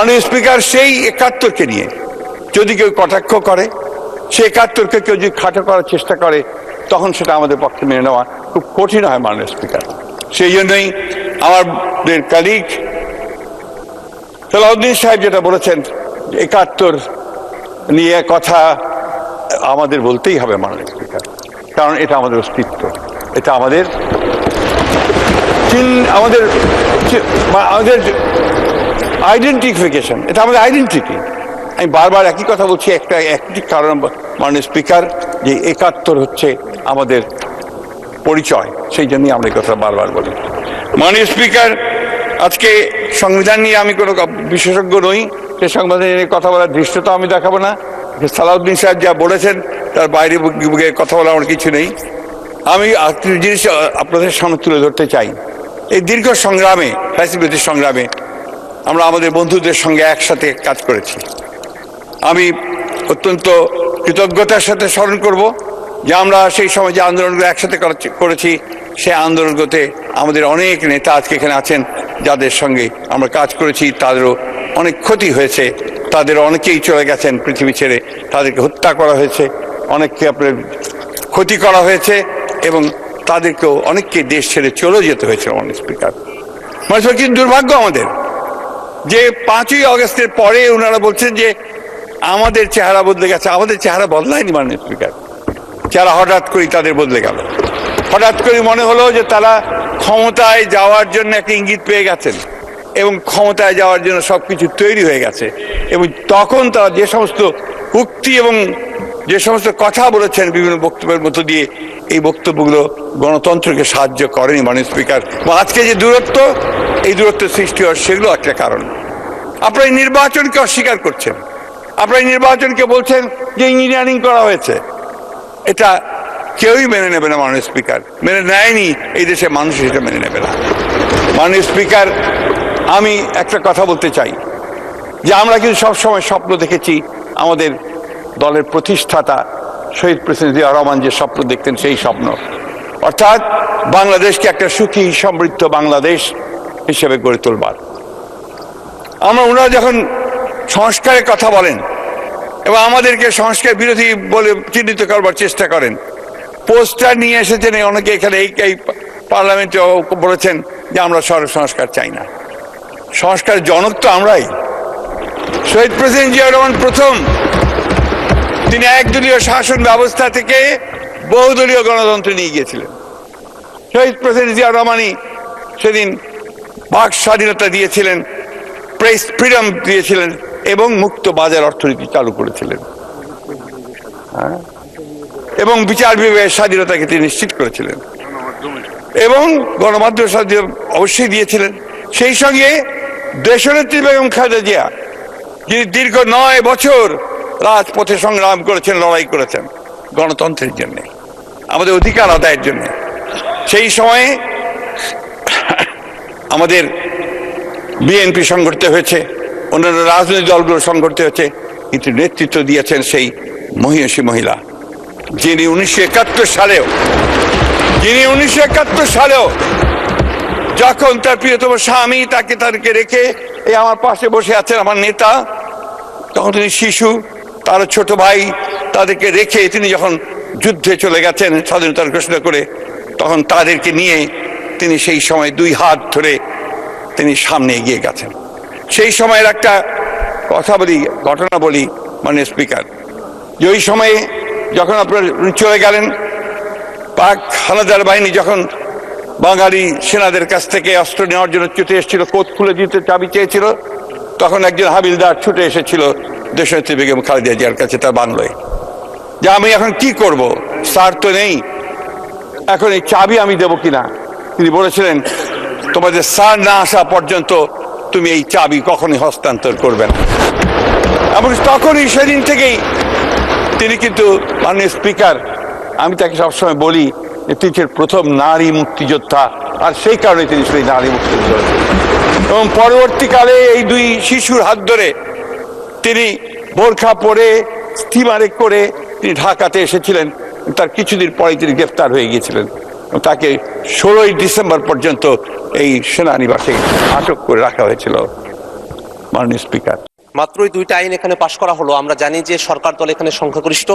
মাননীয় স্পিকার, সেই ৭১কে নিয়ে যদি কেউ কটাক্ষ করে, সেই ৭১কে কেউ যদি খাটো করার চেষ্টা করে, তখন সেটা আমাদের পক্ষে মেনে নেওয়া খুব কঠিন হয় মাননীয় স্পিকার। সেই জন্যই আমাদের কালিগ সালাউদ্দিন সাহেব যেটা বলেছেন, ৭১ নিয়ে কথা আমাদের বলতেই হবে মাননীয় স্পিকার, কারণ এটা আমাদের অস্তিত্ব, এটা আমাদের আমাদের আইডেন্টিফিকেশন, এটা আমাদের আইডেন্টিটি। আমি বারবার একই কথা বলছি, একটি কারণ মাননীয় স্পিকার, যে ৭১ হচ্ছে আমাদের পরিচয়, সেই জন্যই আমরা এই কথা বারবার বলি। মাননীয় স্পিকার, আজকে সংবিধান নিয়ে আমি কোনো বিশেষজ্ঞ নই, সে সংবিধান নিয়ে কথা বলার দৃশ্যতা আমি দেখাবো না। সালাউদ্দিন সাহেব যা বলেছেন তার বাইরে কথা বলা আমার কিছু নেই। আমি জিনিস আপনাদের সামনে তুলে ধরতে চাই। এই দীর্ঘ সংগ্রামে, ফ্যাসিলিটির সংগ্রামে আমরা আমাদের বন্ধুদের সঙ্গে একসাথে কাজ করেছি। আমি অত্যন্ত কৃতজ্ঞতার সাথে স্মরণ করব যে আমরা সেই সময় যে আন্দোলনগুলো একসাথে করেছি, সেই আন্দোলনগুলোতে আমাদের অনেক নেতা আজকে এখানে আছেন, যাদের সঙ্গে আমরা কাজ করেছি, তাদেরও অনেক ক্ষতি হয়েছে, তাদের অনেকেই চলে গেছেন পৃথিবী ছেড়ে, তাদেরকে হত্যা করা হয়েছে, অনেককে আপনার ক্ষতি করা হয়েছে, এবং তাদেরকেও অনেককে দেশ ছেড়ে চলে যেতে হয়েছে মাননীয় স্পিকার। মানে কিন্তু দুর্ভাগ্য আমাদের যে ৫ই আগস্টের পরে ওনারা বলছেন যে আমাদের চেহারা বদলে গেছে। আমাদের চেহারা বদলায়নি মাননীয় স্পিকার, চেহারা হঠাৎ করেই তাদের বদলে গেল। হঠাৎ করে মনে হলো যে তারা ক্ষমতায় যাওয়ার জন্য একটা ইঙ্গিত পেয়ে গেছেন এবং ক্ষমতায় যাওয়ার জন্য সবকিছু তৈরি হয়ে গেছে, এবং তখন তারা যে সমস্ত উক্তি এবং যে সমস্ত কথা বলেছেন বিভিন্ন বক্তব্যের মধ্য দিয়ে, এই বক্তব্যগুলো গণতন্ত্রকে সাহায্য করেনি মাননীয় স্পিকার। আজকে যে দূরত্ব, এই দূরত্বের সৃষ্টি হওয়ার, সেগুলো একটা কারণ। আপনারা এই নির্বাচনকে অস্বীকার করছেন, আপনারা এই নির্বাচনকে বলছেন যে ইঞ্জিনিয়ারিং করা হয়েছে। এটা কেউই মেনে নেবে না মাননীয় স্পিকার, মেনে নেয়নি, এই দেশে মানুষ এটা মেনে নেবে না। মাননীয় স্পিকার, আমি একটা কথা বলতে চাই যে আমরা কিন্তু সবসময় স্বপ্ন দেখেছি, আমাদের দলের প্রতিষ্ঠাতা শহীদ প্রেসিডেন্ট জিয়া রহমান যে স্বপ্ন দেখতেন, সেই স্বপ্ন, অর্থাৎ বাংলাদেশকে একটা সুখী সমৃদ্ধ বাংলাদেশ হিসেবে গড়ে তোলবার। ওনারা যখন সংস্কারের কথা বলেন এবং আমাদেরকে সংস্কার বিরোধী বলে চিহ্নিত করবার চেষ্টা করেন, পোস্টার নিয়ে এসেছেন অনেকে এখানে, এই পার্লামেন্টে বলেছেন যে আমরা সংস্কার চাই না। সংস্কার জনক তো আমরাই। শহীদ প্রেসিডেন্ট জিয়া রহমান প্রথম, তিনি একদলীয় শাসন ব্যবস্থা থেকে বহুদলীয় গণতন্ত্রে নিয়ে গিয়েছিলেন। শহীদ প্রেসিডেন্ট জিয়া রহমানই সেদিন বাক স্বাধীনতা দিয়েছিলেন, প্রেস ফ্রিডম দিয়েছিলেন, এবং মুক্ত বাজার অর্থনীতি চালু করেছিলেন, এবং বিচার বিভাগের স্বাধীনতাকে তিনি নিশ্চিত করেছিলেন, এবং গণমাধ্যম স্বাধীনতা অবশ্যই দিয়েছিলেন। সেই সঙ্গে দেশনেত্রী বেগম খালেদা জিয়া, যিনি দীর্ঘ ৯ বছর রাজপথে সংগ্রাম করেছেন, লড়াই করেছেন গণতন্ত্রের জন্য, আমাদের অধিকার আদায়ের জন্য। সেই সময়ে আমাদের বিএনপি সংগঠিত হয়েছে, অন্যান্য রাজনৈতিক দলগুলো সংগঠিত হয়েছে, কিন্তু নেতৃত্ব দিয়েছেন সেই মহিষী মহিলা, যিনি 1971 সালেও যখন তার প্রিয়তম স্বামী তাদেরকে রেখে, এই আমার পাশে বসে আছেন আমার নেতা, তখন তিনি শিশু, তার ছোট ভাই, তাদেরকে রেখে তিনি যখন যুদ্ধে চলে গেছেন স্বাধীনতার ঘোষণা করে, তখন তাদেরকে নিয়ে তিনি সেই সময় 2 হাত ধরে তিনি সামনে এগিয়ে গেছেন। সেই সময়ের একটা কথা বলি, ঘটনা বলি মাননীয় স্পিকার, যে ওই সময়ে যখন আপনার চলে গেলেন, পাক হানাদার বাহিনী যখন বাঙালি সেনাদের কাছ থেকে অস্ত্র নেওয়ার জন্য ছুটে এসেছিল, কোট খুলে দিতে চাবি চেয়েছিল, তখন একজন হাবিলদার ছুটে এসেছিল দেশনেত্রী বেগম খালেদা জিয়ার কাছে, তার বাংলায়, যে আমি এখন কি করব, স্যার তো নেই, এখন এই চাবি আমি দেবো কিনা। তিনি বলেছিলেন, তোমাদের স্যার না আসা পর্যন্ত তুমি এই চাবি কখনই হস্তান্তর করবে না। এবং তখনই সেদিন থেকেই তিনি কিন্তু মাননীয় স্পিকার, আমি তাকে সবসময় বলি যে তিনি প্রথম নারী মুক্তিযোদ্ধা, আর সেই কারণে তিনি সেই নারী মুক্তিযোদ্ধা। এবং পরবর্তীকালে এই 2 শিশুর হাত ধরে তিনি বোরখা পরে স্টিমারে করে তিনি ঢাকাতে এসেছিলেন। তার কিছুদিন পরে তিনি গ্রেফতার হয়ে গিয়েছিলেন, তাকে 16ই ডিসেম্বর পর্যন্ত এই সেনানিবাসে আটক করে রাখা হয়েছিল। মাননীয় স্পিকার। মাত্রই দুইটা আইন এখানে পাশ করা হলো। আমরা জানি যে সরকার দল এখানে সংখ্যাগরিষ্ঠ,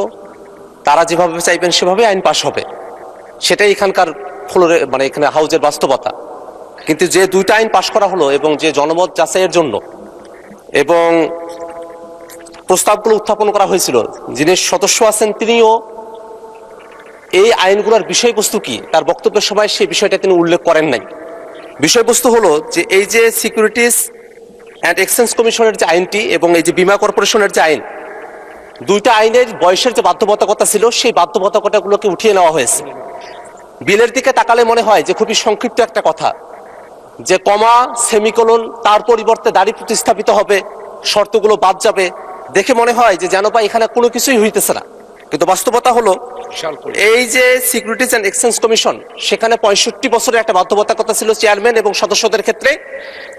তারা যেভাবে চাইবেন সেভাবে আইন পাশ হবে, সেটাই এখানকার ফ্লোরে মানে এখানে হাউজের বাস্তবতা। কিন্তু যে দুইটা আইন পাশ করা হলো এবং যে জনমত যাচাইয়ের জন্য এবং প্রস্তাবগুলো উত্থাপন করা হয়েছিল, যিনি সদস্য আছেন তিনিও এই আইনগুলোর বিষয়বস্তু কি তার বক্তব্যের সময় সেই বিষয়টা তিনি উল্লেখ করেন নাই। বিষয়বস্তু হলো যে এই যে সিকিউরিটিজ অ্যান্ড এক্সচেঞ্জ কমিশনের যে আইনটি এবং এই যে বীমা কর্পোরেশনের যে আইন, দুইটা আইনের বয়সের যে বাধ্যবাধকতা ছিল সেই বাধ্যবাধকতাগুলোকে উঠিয়ে নেওয়া হয়েছে। বিলের দিকে তাকালে মনে হয় যে খুবই সংক্ষিপ্ত একটা কথা, যে কমা সেমিকোলন তার পরিবর্তে দাড়ি প্রতিস্থাপিত হবে, শর্তগুলো বাদ যাবে, দেখে মনে হয় যে যেন বা এখানে কোনো কিছুই হইতেছে না। কিন্তু বাস্তবতা হলো এই যে সিকিউরিটিজ অ্যান্ড এক্সচেঞ্জ কমিশন, সেখানে 65 বছরের একটা বাধ্যবাধকতা ছিল চেয়ারম্যান এবং সদস্যদের ক্ষেত্রে,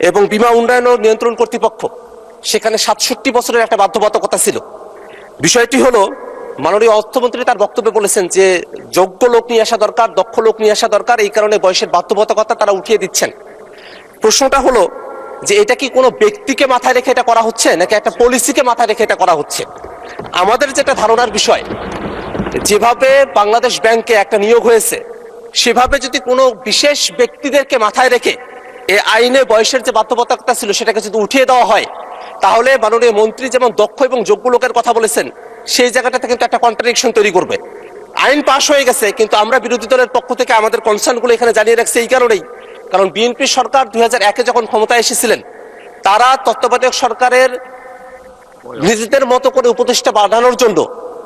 এবং বীমা উন্নয়ন ও নিয়ন্ত্রণ কর্তৃপক্ষ সেখানে 67 বছরের একটা বাধ্যবাধকতা ছিল। বিষয়টি হলো মাননীয় অর্থমন্ত্রী তার বক্তব্যে বলেছেন যে যোগ্য লোক নিয়ে আসা দরকার, দক্ষ লোক নিয়ে আসা দরকার, এই কারণে বয়সের বাধ্যবাধকতা তারা উঠিয়ে দিচ্ছেন। প্রশ্নটা হলো যে এটা কি কোনো ব্যক্তিকে মাথায় রেখে এটা করা হচ্ছে নাকি একটা পলিসিকে মাথায় রেখে এটা করা হচ্ছে? আমাদের যেটা ধারণার বিষয়, যেভাবে বাংলাদেশ ব্যাংকে একটা নিয়োগ হয়েছে সেভাবে যদি কোনো বিশেষ ব্যক্তিদেরকে মাথায় রেখে এই আইনে বয়সের যে বাধ্যবাধকতা ছিল সেটাকে যদি উঠিয়ে দেওয়া হয়, তাহলে মাননীয় মন্ত্রী যেমন দক্ষ এবং যোগ্য লোকের কথা বলেছেন, সেই জায়গাটাতে কিন্তু একটা কন্ট্রাডিকশন তৈরি করবে। আইন পাশ হয়ে গেছে, কিন্তু আমরা বিরোধী দলের পক্ষ থেকে আমাদের কনসার্নগুলো এখানে জানিয়ে রাখছি এই কারণেই, কারণ বিএনপি সরকার 2001-এ যখন ক্ষমতায় এসেছিলেন, তারা তত্ত্বাবধায়ক সরকারের নিজেদের মতো করে উপদেষ্টা বাড়ানোর জন্য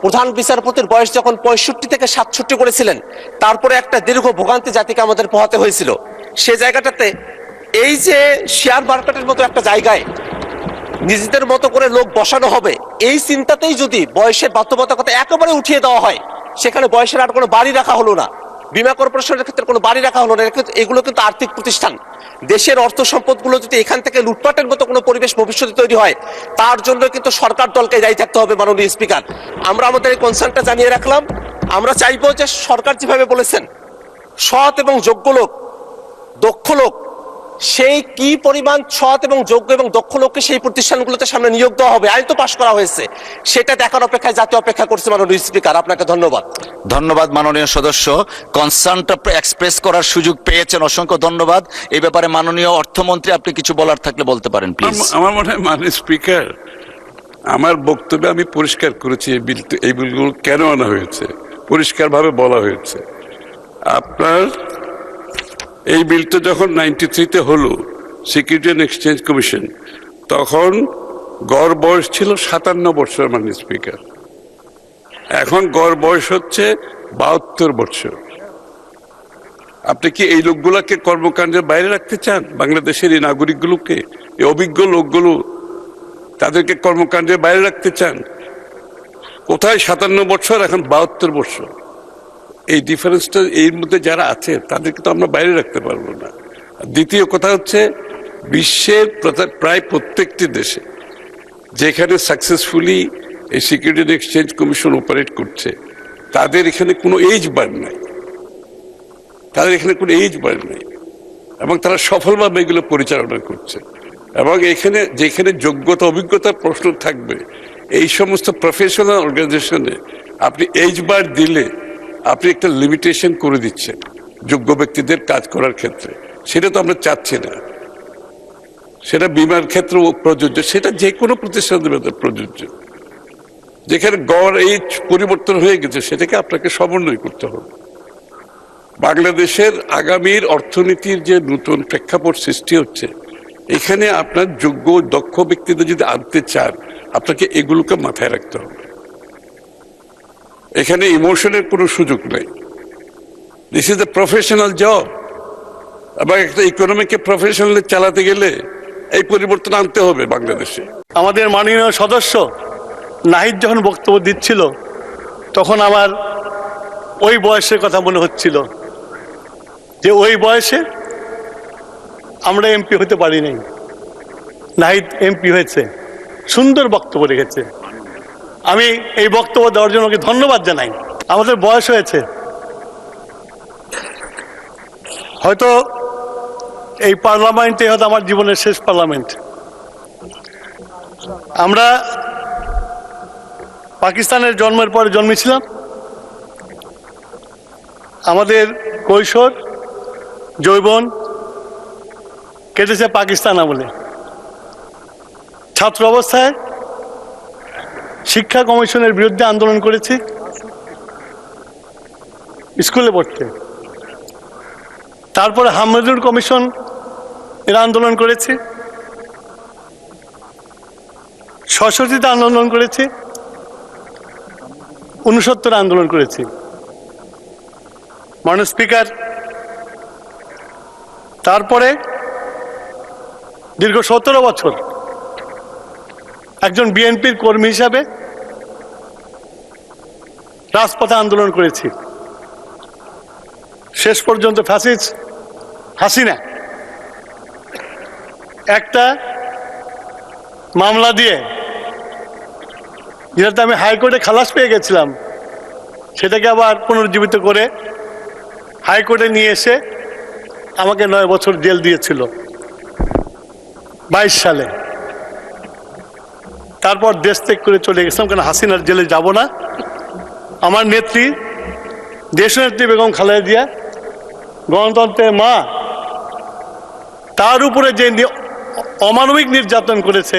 প্রধান বিচারপতির বয়স যখন 65 থেকে 67 করেছিলেন, তারপরে একটা দীর্ঘ ভোগান্তি জাতিকে আমাদের পোহাতে হয়েছিল। সে জায়গাটাতে এই যে শেয়ার মার্কেটের মতো একটা জায়গায় নিজেদের মতো করে লোক বসানো হবে, এই চিন্তাতেই যদি বয়সের বাধ্যবাধকতা একেবারে উঠিয়ে দেওয়া হয়, সেখানে বয়সের আর কোনো বাড়ি রাখা হলো না, বীমা কর্পোরেশনের ক্ষেত্রে কোনো বাড়ি রাখা হলো না। এগুলো কিন্তু আর্থিক প্রতিষ্ঠান, দেশের অর্থ সম্পদগুলো যদি এখান থেকে লুটপাটের মতো কোনো পরিবেশ ভবিষ্যতে তৈরি হয়, তার জন্য কিন্তু সরকার দলকে দায়ী থাকতে হবে। মাননীয় স্পিকার, আমরা আমাদের এই কনসার্নটা জানিয়ে রাখলাম। আমরা চাইবো যে সরকার যেভাবে বলেছেন সৎ এবং যোগ্য লোক, দক্ষ লোক, সেই কি পরিমাণ সৎ এবং যোগ্য এবং দক্ষ লোককে সেই প্রতিষ্ঠানগুলোতে সামনে নিয়োগ দেওয়া হবে, আইন তো পাশ করা হয়েছে, সেটা দেখার অপেক্ষায় জাতীয় অপেক্ষা করছে। মাননীয় স্পিকার, আপনাকে ধন্যবাদ। ধন্যবাদ মাননীয় সদস্য, কনসার্নটা এক্সপ্রেস করার সুযোগ পেয়েছেন, অসংখ্য ধন্যবাদ। এই ব্যাপারে মাননীয় অর্থমন্ত্রী আপনি কিছু বলার থাকলে বলতে পারেন প্লিজ। আমার মনে হয় মাননীয় স্পিকার, আমার বক্তব্যে আমি পরিষ্কার করেছি এই বিলগুলো কেন আনা হয়েছে, পরিষ্কারভাবে বলা হয়েছে। আপনার এই বিলটা যখন 93-তে হলো, সিকিউরিটি অ্যান্ড এক্সচেঞ্জ কমিশন, তখন গড় বয়স ছিল 57 বছর মাননীয় স্পিকার। এখন গড় বয়স হচ্ছে 72 বছর। আপনি কি এই লোকগুলোকে কর্মকাণ্ডের বাইরে রাখতে চান? বাংলাদেশের এই নাগরিকগুলোকে, এই অভিজ্ঞ লোকগুলো, তাদেরকে কর্মকাণ্ডের বাইরে রাখতে চান? কোথায় 57 বছর, এখন 72 বছর। এই ডিফারেন্সটা এর মধ্যে যারা আছে তাদেরকে তো আমরা বাইরে রাখতে পারবো না। দ্বিতীয় কথা হচ্ছে, বিশ্বের প্রায় প্রত্যেকটি দেশে যেখানে সাকসেসফুলি এই security and exchange commission operate করছে, তাদের এখানে কোনো এজ বার নাই, তাদের এখানে কোনো এজ বার নেই, এবং তারা সফলভাবে এগুলো পরিচালনা করছে। এবং এখানে যেখানে যোগ্যতা অভিজ্ঞতার প্রশ্ন থাকবে, এই সমস্ত প্রফেশনাল অর্গানাইজেশনে আপনি এজ বার দিলে আপনি একটা লিমিটেশন করে দিচ্ছেন যোগ্য ব্যক্তিদের কাজ করার ক্ষেত্রে। সেটা তো আমরা চাচ্ছি না। সেটা বীমার ক্ষেত্রেও প্রযোজ্য, সেটা যে কোনো প্রতিষ্ঠানের ভেতরে প্রযোজ্য। যেখানে গড় এজ পরিবর্তন হয়ে গেছে, সেটাকে আপনাকে সমন্বয় করতে হবে। বাংলাদেশের আগামীর অর্থনীতির যে নতুন প্রেক্ষাপট সৃষ্টি হচ্ছে, এখানে আপনার যোগ্য দক্ষ ব্যক্তিদের যদি আনতে চান, আপনাকে এগুলোকে মাথায় রাখতে হবে। এখানে ইমোশনের কোনো সুযোগ নেই। This is the professional job. এবং একটা ইকোনমিকে প্রফেশনালি চালাতে গেলে এই পরিবর্তন আনতে হবে বাংলাদেশে। আমাদের মাননীয় সদস্য নাহিদ যখন বক্তব্য দিচ্ছিল, তখন আমার ওই বয়সের কথা মনে হচ্ছিল, যে ওই বয়সে আমরা এমপি হতে পারি নাই, নাহিদ এমপি হয়েছে, সুন্দর বক্তব্য রেখেছে। আমি এই বক্তব্য দেওয়ার জন্য ওকে ধন্যবাদ জানাই। আমাদের বয়স হয়েছে, হয়তো এই পার্লামেন্টে হয়তো আমার জীবনের শেষ পার্লামেন্ট। আমরা পাকিস্তানের জন্মের পরে জন্মেছিলাম। আমাদের কৈশোর যৌবন কেটেছে পাকিস্তান আমলে। ছাত্র অবস্থায় শিক্ষা কমিশনের বিরুদ্ধে আন্দোলন করেছি স্কুলে পড়তে। তারপরে হামিদুর কমিশন এর আন্দোলন করেছি, সশস্ত্র আন্দোলন করেছি, ৬৯ আন্দোলন করেছি। মাননীয় স্পিকার, তারপরে দীর্ঘ ১৭ বছর একজন বিএনপির কর্মী হিসাবে রাজপথে আন্দোলন করেছি। শেষ পর্যন্ত ফ্যাসিস্ট হাসিনা একটা মামলা দিয়ে, যেটাতে আমি হাইকোর্টে খালাস পেয়ে গেছিলাম, সেটাকে আবার পুনর্জীবিত করে হাইকোর্টে নিয়ে এসে আমাকে ৯ বছর জেল দিয়েছিল ২২ সালে। তারপর দেশ ত্যাগ করে চলে গেছিলাম, কারণ হাসিনার জেলে যাব না। আমার নেত্রী, দেশনেত্রী বেগম খালেদা জিয়া, গণতন্ত্রের মা, তার উপরে যে অমানবিক নির্যাতন করেছে,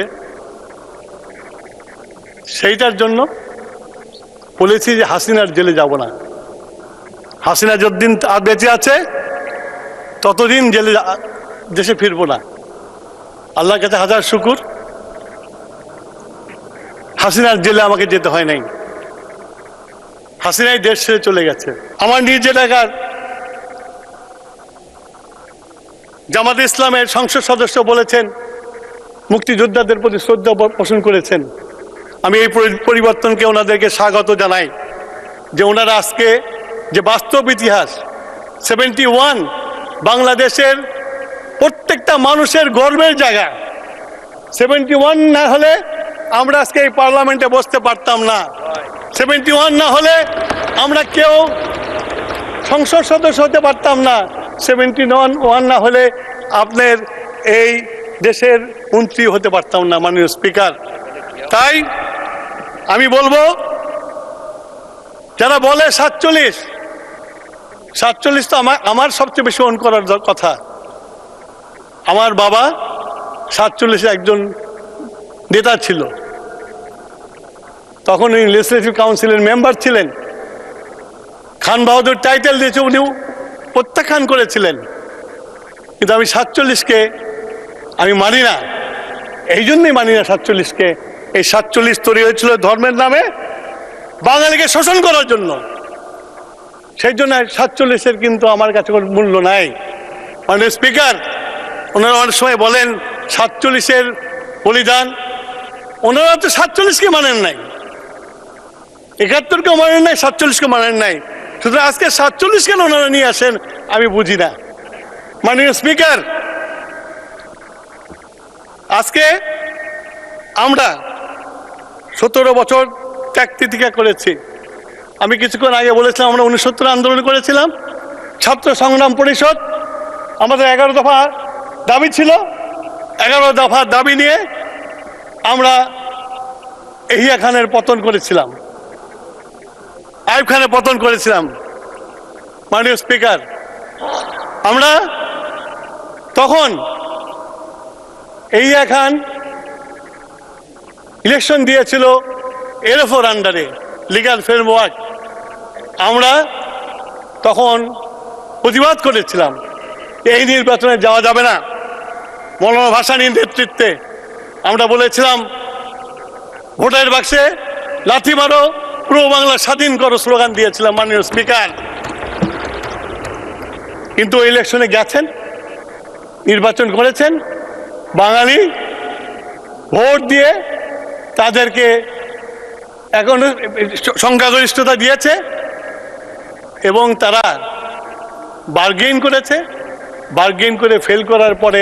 সেইটার জন্য বলেছি যে হাসিনার জেলে যাব না। হাসিনা যতদিন আর বেঁচে আছে ততদিন জেলে দেশে ফিরবো না। আল্লাহর কাছে হাজার শুকুর, হাসিনার জেলে আমাকে যেতে হয় নাই। হাসিনাই দেশ ছেড়ে চলে গেছে। আমার নিজ এলাকার জামাতে ইসলামের সংসদ সদস্য বলেছেন, মুক্তিযোদ্ধাদের প্রতি শ্রদ্ধা পোষণ করেছেন। আমি এই পরিবর্তনকে ওনাদেরকে স্বাগত জানাই, যে ওনারা আজকে যে বাস্তব ইতিহাস 71 বাংলাদেশের প্রত্যেকটা মানুষের গর্বের জায়গা। 71 না হলে আমরা আজকে এই পার্লামেন্টে বসতে পারতাম না। 71 না হলে আমরা কেউ সংসদ সদস্য হতে পারতাম না। 71 না হলে আপনার এই দেশের মন্ত্রী হতে পারতাম না, মাননীয় স্পিকার। তাই আমি বলবো, যারা বলে 47 তো আমার সবচেয়ে বেশি অন করার কথা। আমার বাবা 47 একজন নেতা ছিল, তখন উনি লেজিসলেটিভ কাউন্সিলের মেম্বার ছিলেন। খান বাহাদুর টাইটেল দিয়েছে, উনি প্রত্যাখ্যান করেছিলেন। কিন্তু আমি 47কে আমি মানি না, এই জন্যই মানি না 47কে। এই 47 তৈরি হয়েছিল ধর্মের নামে বাঙালিকে শোষণ করার জন্য। সেই জন্য 47-এর কিন্তু আমার কাছে কোনো মূল্য নাই। মাননীয় স্পিকার, ওনারা অনেক সময় বলেন 47-এর বলিদান, ওনারা তো 47-কে মানেন নাই, 71-কেও মানেন নাই, 47-কে মানেন নাই। সুতরাং আজকে 47 কেন ওনারা নিয়ে আসেন আমি বুঝি না। মাননীয় স্পিকার, আজকে আমরা 17 বছর ত্যাগ তিতিক্ষা করেছি। আমি কিছুক্ষণ আগে বলেছিলাম আমরা 69 আন্দোলন করেছিলাম। ছাত্র সংগ্রাম পরিষদ, আমাদের 11 দফা দাবি ছিল। 11 দফা দাবি নিয়ে আমরা এহিয়া খানের পতন করেছিলাম, আইয়ুব খানের পতন করেছিলাম। মাননীয় স্পিকার, আমরা তখন এহিয়া খান ইলেকশন দিয়েছিল এলএফওর আন্ডারে, লিগ্যাল ফ্রেমওয়ার্ক। আমরা তখন প্রতিবাদ করেছিলাম এই নির্বাচনে যাওয়া যাবে না। মৌলানা ভাসানীর নেতৃত্বে আমরা বলেছিলাম ভোটের বাক্সে লাথি মারো, পুরো বাংলা স্বাধীন করো স্লোগান দিয়েছিলাম। মাননীয় স্পিকার, কিন্তু ইলেকশনে গেছেন, নির্বাচন করেছেন, বাঙালি ভোট দিয়ে তাদেরকে এখন সংখ্যাগরিষ্ঠতা দিয়েছে এবং তারা বার্গেইন করেছে। বার্গেইন করে ফেল করার পরে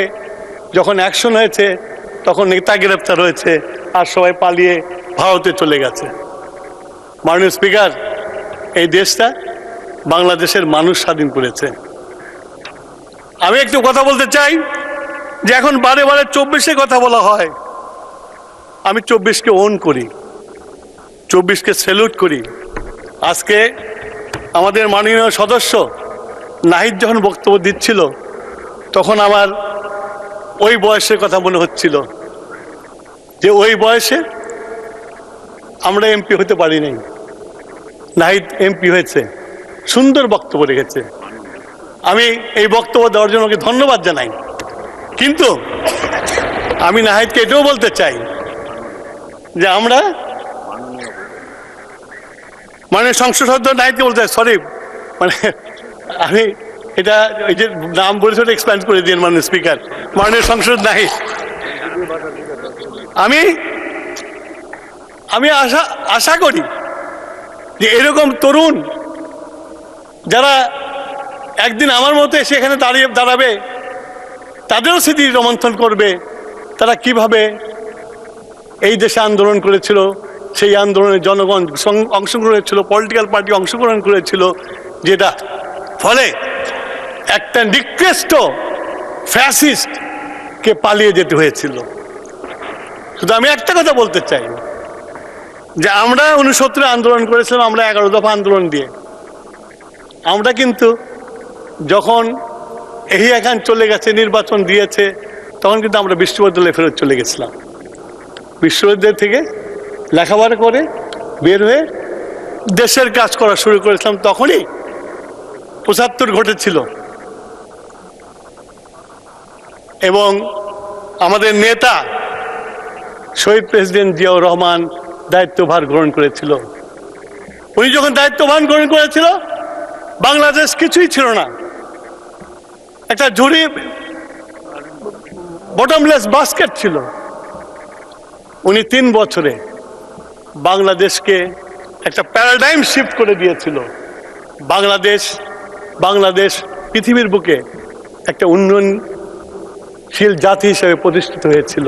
যখন অ্যাকশন হয়েছে তখন নেতা গ্রেপ্তার হয়েছে আর সবাই পালিয়ে ভারতে চলে গেছে। মাননীয় স্পিকার, এই দেশটা বাংলাদেশের মানুষ স্বাধীন করেছে। আমি একটু কথা বলতে চাই যে এখন বারে বারে 24-এ কথা বলা হয়। আমি 24কে ওন করি, 24কে স্যালুট করি। আজকে আমাদের মাননীয় সদস্য নাহিদ যখন বক্তব্য দিচ্ছিল তখন আমার ওই বয়সের কথা মনে হচ্ছিল যে ওই বয়সে আমরা এমপি হতে পারি নাই, নাহিদ এমপি হয়েছে, সুন্দর বক্তব্য রেখেছে। আমি এই বক্তব্য দেওয়ার জন্য ওকে ধন্যবাদ জানাই। কিন্তু আমি নাহিদকে এটাও বলতে চাই যে আমরা মানে সংসদ সদস্য নাহিদকে বলতে চাই, সরি মানে আমি এটা ওই যে নাম বলেছে ওটা এক্সপ্লেন করে দিন মাননীয় স্পিকার, মাননীয় সংসদ নাহিদ। আমি আশা করি যে এরকম তরুণ যারা একদিন আমার মতো এসে এখানে দাঁড়াবে, তাদেরও স্মৃতি রোমন্থন করবে তারা কিভাবে এই দেশে আন্দোলন করেছিল, সেই আন্দোলনে জনগণ অংশগ্রহণ করেছিল, পলিটিক্যাল পার্টি অংশগ্রহণ করেছিল, যেটা ফলে একটা নিকৃষ্ট ফ্যাসিস্টকে পালিয়ে যেতে হয়েছিল। শুধু আমি একটা কথা বলতে চাই যে আমরা 69 আন্দোলন করেছিলাম, আমরা 11 দফা আন্দোলন দিয়ে। আমরা কিন্তু যখন এই এখান চলে গেছে, নির্বাচন দিয়েছে, তখন কিন্তু আমরা বিশ্ববিদ্যালয়ে ফেরত চলে গেছিলাম। বিশ্ববিদ্যালয় থেকে লেখাপড়া করে বের হয়ে দেশের কাজ করা শুরু করেছিলাম। তখনই 75 ঘটেছিল এবং আমাদের নেতা শহীদ প্রেসিডেন্ট জিয়াউর রহমান দায়িত্বভার গ্রহণ করেছিল। উনি যখন দায়িত্বভার গ্রহণ করেছিল বাংলাদেশ কিছুই ছিল না, একটা ঝুড়ি বটমলেস বাস্কেট ছিল। উনি 3 বছরে বাংলাদেশকে একটা প্যারাডাইম শিফট করে দিয়েছিল। বাংলাদেশ পৃথিবীর বুকে একটা উন্নয়নশীল জাতি হিসেবে প্রতিষ্ঠিত হয়েছিল।